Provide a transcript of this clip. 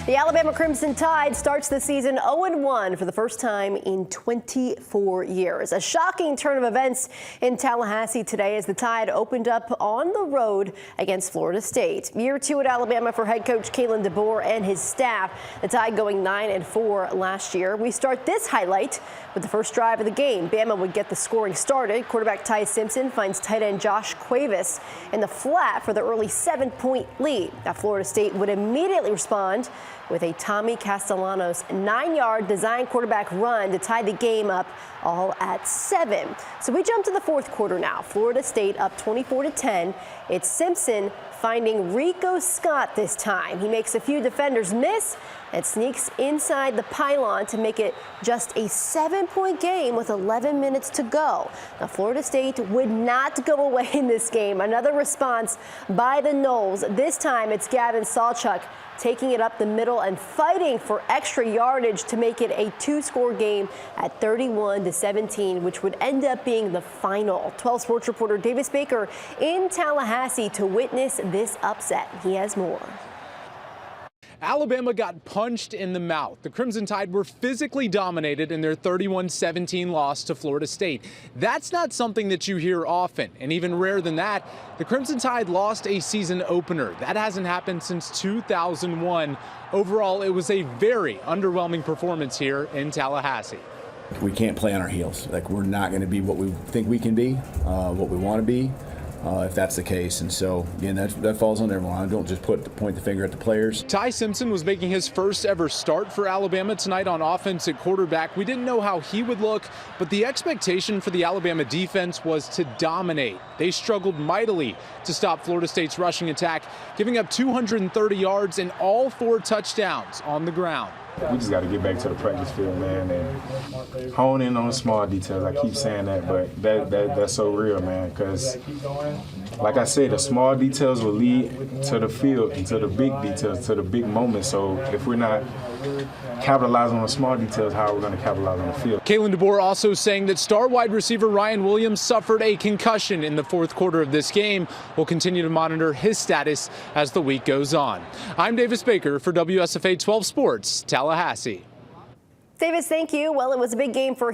The Alabama Crimson Tide starts the season 0-1 for the first time in 24 years. A shocking turn of events in Tallahassee today as the Tide opened up on the road against Florida State. Year 2 at Alabama for head coach Kalen DeBoer and his staff. The Tide going 9-4 last year. We start this highlight with the first drive of the game. Bama would get the scoring started. Quarterback Ty Simpson finds tight end Josh Cuevas in the flat for the early 7-point lead. Now Florida State would immediately respond with a Tommy Castellanos 9-yard design quarterback run to tie the game up, all at 7. So we jump to the fourth quarter now. Florida State up 24-10. It's Simpson finding Rico Scott this time. He makes a few defenders miss and sneaks inside the pylon to make it just a 7-point game with 11 minutes to go. Now Florida State would not go away in this game. Another response by the Noles. This time it's Gavin Sawchuk taking it up the middle and fighting for extra yardage to make it a 2-score game at 31-17, which would end up being the final. 12 Sports reporter Davis Baker in Tallahassee to witness this upset. He has more. Alabama got punched in the mouth. The Crimson Tide were physically dominated in their 31-17 loss to Florida State. That's not something that you hear often, and even rarer than that, the Crimson Tide lost a season opener. That hasn't happened since 2001. Overall, it was a very underwhelming performance here in Tallahassee. We can't play on our heels. Like, we're not going to be what we think we can be, what we want to be. If that's the case. And so, again, that falls on everyone. I don't just point the finger at the players. Ty Simpson was making his first ever start for Alabama tonight on offense at quarterback. We didn't know how he would look, but the expectation for the Alabama defense was to dominate. They struggled mightily to stop Florida State's rushing attack, giving up 230 yards and all 4 touchdowns on the ground. We just got to get back to the practice field, man, and hone in on the small details. I keep saying that, but that's so real, man, because, like I said, the small details will lead to the field and to the big details, to the big moments. So if we're not capitalizing on the small details, how are we going to capitalize on the field? Kalen DeBoer also saying that star wide receiver Ryan Williams suffered a concussion in the fourth quarter of this game. We'll continue to monitor his status as the week goes on. I'm Davis Baker for WSFA 12 Sports, Tallahassee. Davis, thank you. Well, it was a big game for